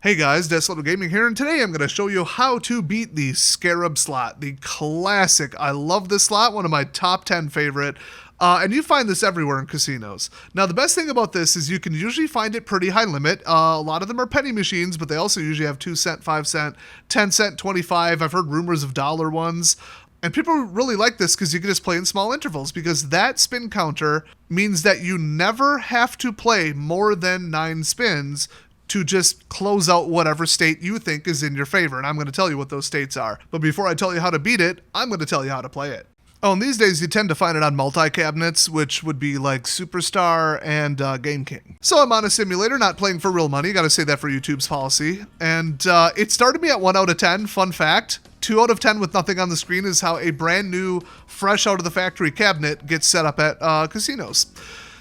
Hey guys, Little Gaming here, and today I'm going to show you how to beat the Scarab slot, the classic. I love this slot, one of my top 10 favorite, and you find this everywhere in casinos. Now, the best thing about this is you can usually find it pretty high limit. A lot of them are penny machines, but they also usually have 2 cent, 5 cent, 10 cent, 25. I've heard rumors of dollar ones. And people really like this because you can just play in small intervals, because that spin counter means that you never have to play more than 9 spins to just close out whatever state you think is in your favor. And I'm going to tell you what those states are. But before I tell you how to beat it, I'm going to tell you how to play it. Oh, and these days you tend to find it on multi-cabinets, which would be like Superstar and Game King. So I'm on a simulator, not playing for real money. Got to say that for YouTube's policy. And it started me at 1 out of 10. Fun fact. 2 out of 10 with nothing on the screen is how a brand new, fresh out of the factory cabinet gets set up at casinos.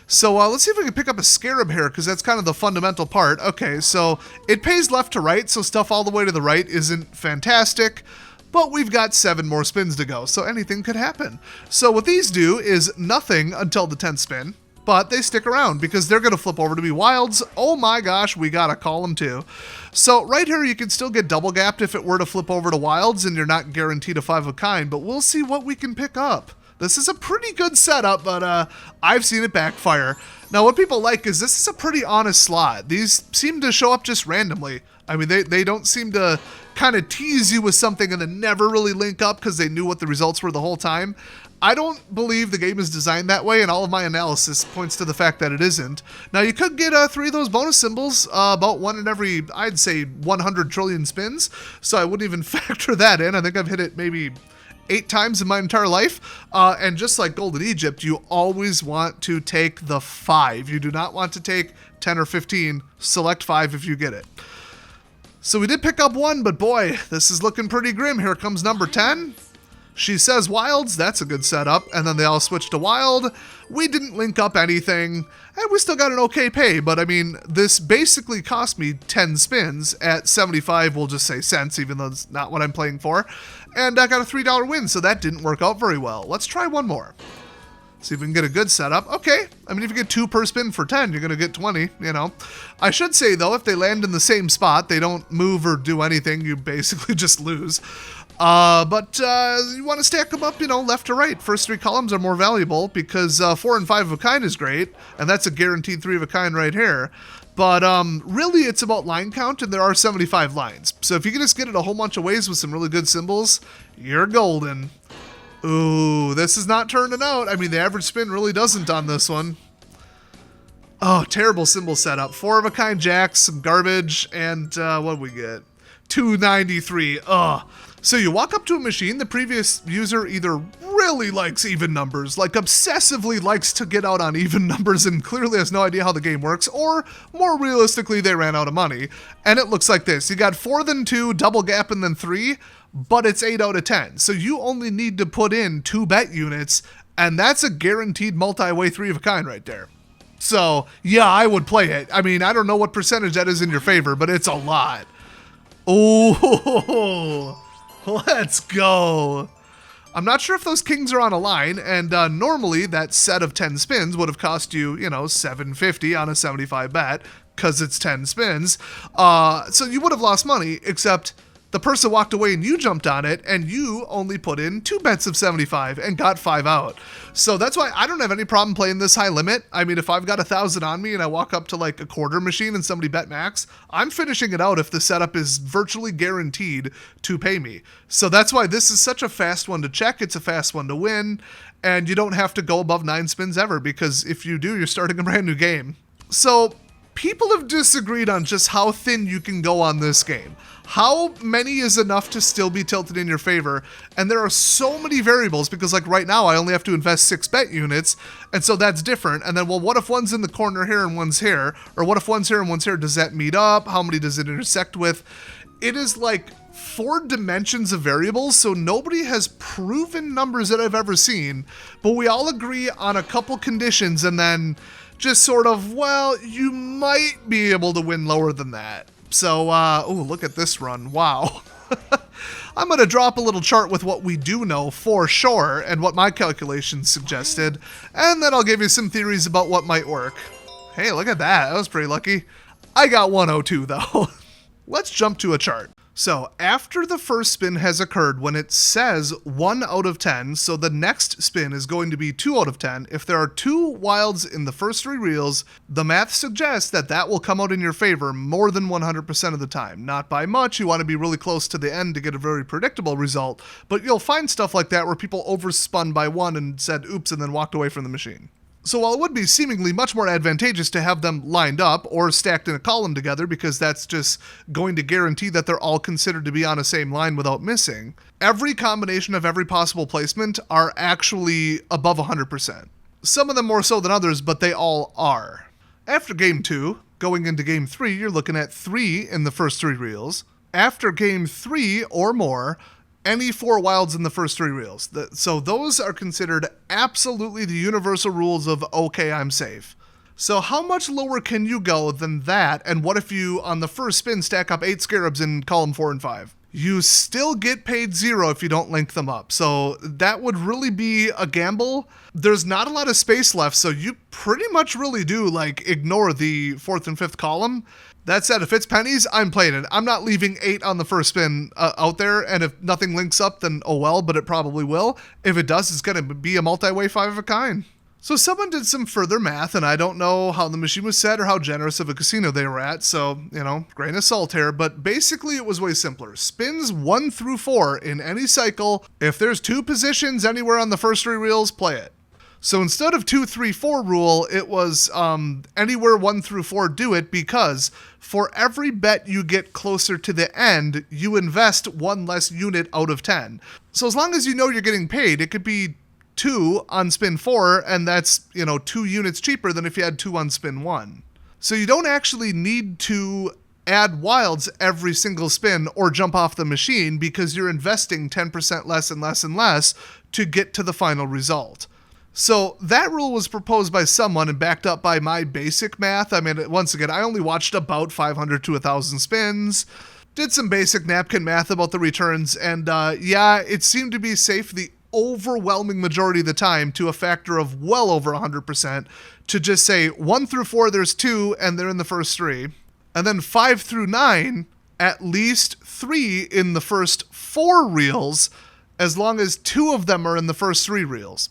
So let's see if we can pick up a Scarab here, because that's kind of the fundamental part. Okay, so it pays left to right, so stuff all the way to the right isn't fantastic, but we've got 7 more spins to go, so anything could happen. So what these do is nothing until the 10th spin, but they stick around because they're going to flip over to be wilds. Oh my gosh, we got to call them too. So right here, you can still get double gapped if it were to flip over to wilds, and you're not guaranteed a 5 of a kind, but we'll see what we can pick up. This is a pretty good setup, but I've seen it backfire. Now, what people like is this is a pretty honest slot. These seem to show up just randomly. I mean, they don't seem to kind of tease you with something and then never really link up because they knew what the results were the whole time. I don't believe the game is designed that way, and all of my analysis points to the fact that it isn't. Now, you could get 3 of those bonus symbols, about 1 in every, I'd say, 100 trillion spins, so I wouldn't even factor that in. I think I've hit it maybe 8 times in my entire life, and just like Golden Egypt, you always want to take the 5. You do not want to take 10 or 15. Select 5 if you get it. So we did pick up 1, but boy, this is looking pretty grim. Here comes number 10. She says wilds, that's a good setup, and then they all switch to wild. We didn't link up anything, and we still got an okay pay, but I mean, this basically cost me 10 spins at 75, we'll just say cents, even though it's not what I'm playing for, and I got a $3 win, so that didn't work out very well. Let's try one more. See if we can get a good setup. Okay, I mean, if you get 2 per spin for 10, you're going to get 20, you know. I should say, though, if they land in the same spot, they don't move or do anything, you basically just lose. But you want to stack them up, you know, left to right. First 3 columns are more valuable because 4 and 5 of a kind is great, and that's a guaranteed 3 of a kind right here. But really, it's about line count, and there are 75 lines. So if you can just get it a whole bunch of ways with some really good symbols, you're golden. Ooh, this is not turning out. I mean, the average spin really doesn't on this one. Oh, terrible symbol setup. 4 of a kind jacks, some garbage, and what do we get? 293. Ugh. So you walk up to a machine, the previous user either really likes even numbers, like obsessively likes to get out on even numbers and clearly has no idea how the game works, or more realistically, they ran out of money. And it looks like this. You got 4 then 2, double gap and then 3, but it's 8 out of 10. So you only need to put in 2 bet units, and that's a guaranteed multi-way 3 of a kind right there. So yeah, I would play it. I mean, I don't know what percentage that is in your favor, but it's a lot. Oh, let's go. I'm not sure if those kings are on a line, and normally that set of 10 spins would have cost you, you know, $7.50 on a 75 bet, because it's 10 spins. So you would have lost money, except the person walked away and you jumped on it, and you only put in 2 bets of 75 and got 5 out. So that's why I don't have any problem playing this high limit. I mean, if I've got 1,000 on me and I walk up to like a quarter machine and somebody bet max, I'm finishing it out if the setup is virtually guaranteed to pay me. So that's why this is such a fast one to check. It's a fast one to win, and you don't have to go above 9 spins ever, because if you do, you're starting a brand new game. So people have disagreed on just how thin you can go on this game. How many is enough to still be tilted in your favor? And there are so many variables, because like right now I only have to invest 6 bet units, and so that's different. And then, well, what if one's in the corner here and one's here? Or what if one's here and one's here? Does that meet up? How many does it intersect with? It is like 4 dimensions of variables, so nobody has proven numbers that I've ever seen, but we all agree on a couple conditions, and then just sort of, well, you might be able to win lower than that. So, oh, look at this run. Wow. I'm going to drop a little chart with what we do know for sure and what my calculations suggested, and then I'll give you some theories about what might work. Hey, look at that. That was pretty lucky. I got 102, though. Let's jump to a chart. So after the first spin has occurred, when it says 1 out of 10, so the next spin is going to be 2 out of 10. If there are 2 wilds in the first 3 reels, the math suggests that that will come out in your favor more than 100% of the time. Not by much, you want to be really close to the end to get a very predictable result, but you'll find stuff like that where people overspun by 1 and said oops and then walked away from the machine. So while it would be seemingly much more advantageous to have them lined up or stacked in a column together because that's just going to guarantee that they're all considered to be on the same line without missing, every combination of every possible placement are actually above 100%. Some of them more so than others, but they all are. After game 2, going into game 3, you're looking at 3 in the first 3 reels. After game 3 or more, any 4 wilds in the first 3 reels. So those are considered absolutely the universal rules of, okay, I'm safe. So how much lower can you go than that? And what if you, on the first spin, stack up 8 Scarabs in column 4 and 5? You still get paid 0 if you don't link them up. So that would really be a gamble. There's not a lot of space left, so you pretty much really do ignore the 4th and 5th column. That said, if it's pennies, I'm playing it. I'm not leaving 8 on the first spin out there, and if nothing links up, then oh well, but it probably will. If it does, it's going to be a multi-way 5 of a kind. So someone did some further math, and I don't know how the machine was set or how generous of a casino they were at, so, grain of salt here, but basically it was way simpler. Spins 1 through 4 in any cycle. If there's 2 positions anywhere on the first 3 reels, play it. So instead of 2, 3, 4 rule, it was anywhere 1 through 4 do it, because for every bet you get closer to the end, you invest 1 less unit out of 10. So as long as you know you're getting paid, it could be 2 on spin 4, and that's, 2 units cheaper than if you had 2 on spin 1. So you don't actually need to add wilds every single spin or jump off the machine because you're investing 10% less and less and less to get to the final result. So that rule was proposed by someone and backed up by my basic math. I mean, once again, I only watched about 500 to 1,000 spins, did some basic napkin math about the returns, and it seemed to be safe the overwhelming majority of the time to a factor of well over 100% to just say 1 through 4 there's 2 and they're in the first 3, and then 5 through 9 at least 3 in the first 4 reels as long as 2 of them are in the first 3 reels.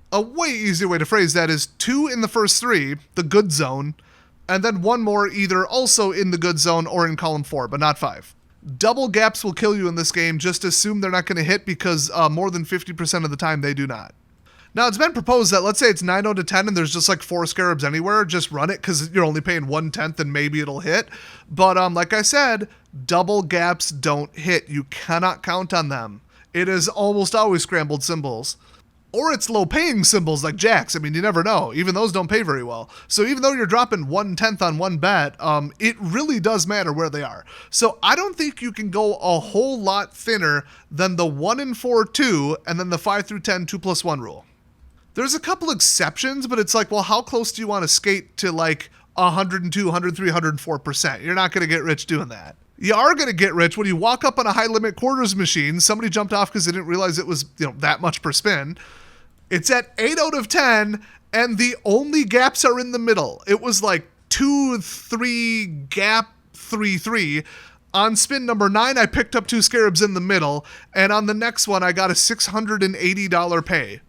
A way easier way to phrase that is 2 in the first 3, the good zone, and then 1 more either also in the good zone or in column 4, but not 5. Double gaps will kill you in this game. Just assume they're not going to hit because more than 50% of the time they do not. Now, it's been proposed that let's say it's 9 out of 10 and there's just 4 Scarabs anywhere. Just run it because you're only paying 1/10 and maybe it'll hit. But like I said, double gaps don't hit. You cannot count on them. It is almost always scrambled symbols. Or it's low-paying symbols like jacks. I mean, you never know. Even those don't pay very well. So even though you're dropping 1/10 on one bet, it really does matter where they are. So I don't think you can go a whole lot thinner than the 1 in 4 2 and then the 5 through 10 2+1 rule. There's a couple exceptions, but it's well, how close do you want to skate to 102, 103, 104%? You're not going to get rich doing that. You are going to get rich when you walk up on a high-limit quarters machine. Somebody jumped off because they didn't realize it was that much per spin. It's at 8 out of 10, and the only gaps are in the middle. It was 2, 3, gap, 3, 3. On spin number 9, I picked up 2 Scarabs in the middle, and on the next one, I got a $680 pay.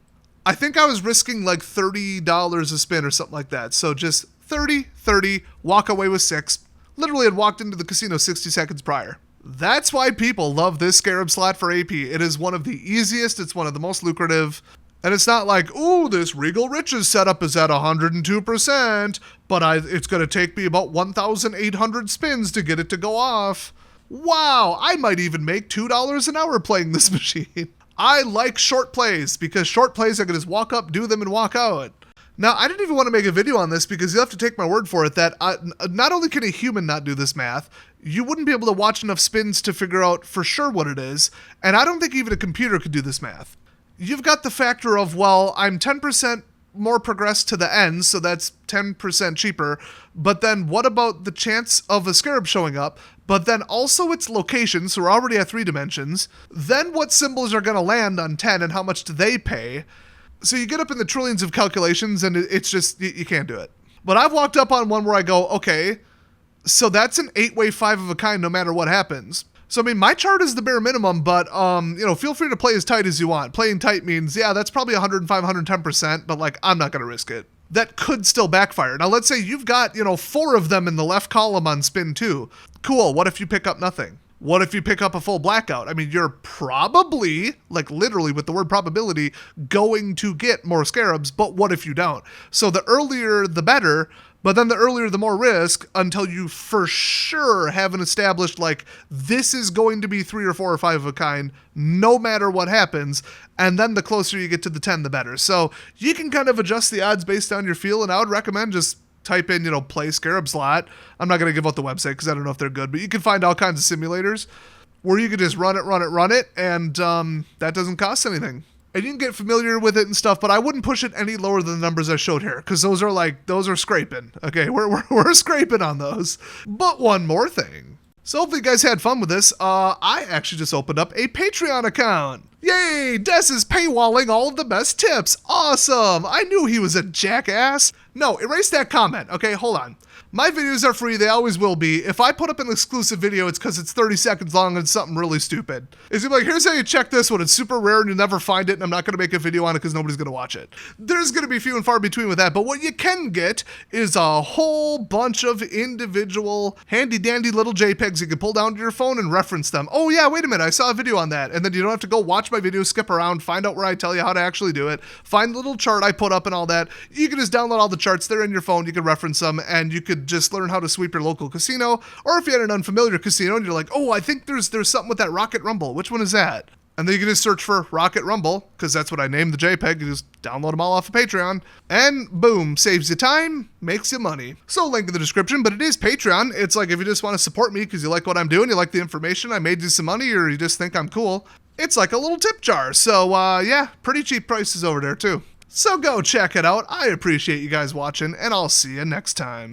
I think I was risking $30 a spin or something like that. So just 30, walk away with 6. Literally had walked into the casino 60 seconds prior. That's why people love this Scarab slot for AP. It is one of the easiest, it's one of the most lucrative, and it's not ooh, this Regal Riches setup is at 102%, but it's going to take me about 1,800 spins to get it to go off. Wow, I might even make $2 an hour playing this machine. I like short plays, because short plays I can just walk up, do them, and walk out. Now, I didn't even want to make a video on this because you'll have to take my word for it that not only can a human not do this math, you wouldn't be able to watch enough spins to figure out for sure what it is, and I don't think even a computer could do this math. You've got the factor of, well, I'm 10% more progressed to the end, so that's 10% cheaper, but then what about the chance of a Scarab showing up, but then also its location, so we're already at 3 dimensions, then what symbols are going to land on 10 and how much do they pay? So you get up in the trillions of calculations, and it's just, you can't do it. But I've walked up on one where I go, okay, So that's an 8-way 5 of a kind no matter what happens. So, I mean, my chart is the bare minimum, but, feel free to play as tight as you want. Playing tight means, yeah, that's probably 105, 110%, but, like, I'm not going to risk it. That could still backfire. Now, let's say you've got, 4 of them in the left column on spin 2. Cool, what if you pick up nothing? What if you pick up a full blackout? I mean, you're probably, like literally with the word probability, going to get more scarabs, but what if you don't? So the earlier, the better. But then the earlier, the more risk until you for sure haven't established, like, this is going to be 3 or 4 or 5 of a kind, no matter what happens. And then the closer you get to the 10, the better. So you can kind of adjust the odds based on your feel. And I would recommend just type in, play Scarab slot. I'm not going to give out the website because I don't know if they're good. But you can find all kinds of simulators where you can just run it. And that doesn't cost anything. And you can get familiar with it and stuff, but I wouldn't push it any lower than the numbers I showed here, because those are scraping. Okay, we're scraping on those. But one more thing. So hopefully you guys had fun with this. I actually just opened up a Patreon account. Yay, Des is paywalling all of the best tips. Awesome. I knew he was a jackass. No, erase that comment. Okay, hold on. My videos are free, they always will be. If I put up an exclusive video, it's because it's 30 seconds long and it's something really stupid. It's gonna be like, here's how you check this one. It's super rare and you'll never find it, and I'm not gonna make a video on it because nobody's gonna watch it. There's gonna be few and far between with that, but what you can get is a whole bunch of individual handy dandy little JPEGs you can pull down to your phone and reference them. Oh yeah, wait a minute, I saw a video on that. And then you don't have to go watch my video, skip around, find out where I tell you how to actually do it, find the little chart I put up and all that. You can just download all the charts, they're in your phone, you can reference them, and you could just learn how to sweep your local casino. Or if you had an unfamiliar casino and you're like, oh, I think there's something with that Rocket Rumble. Which one is that? And then you can just search for Rocket Rumble, because that's what I named the JPEG. You just download them all off of Patreon. And boom, saves you time, makes you money. So link in the description, but it is Patreon. It's like if you just want to support me because you like what I'm doing, you like the information, I made you some money, or you just think I'm cool, it's like a little tip jar. So yeah, pretty cheap prices over there too. So go check it out. I appreciate you guys watching, and I'll see you next time.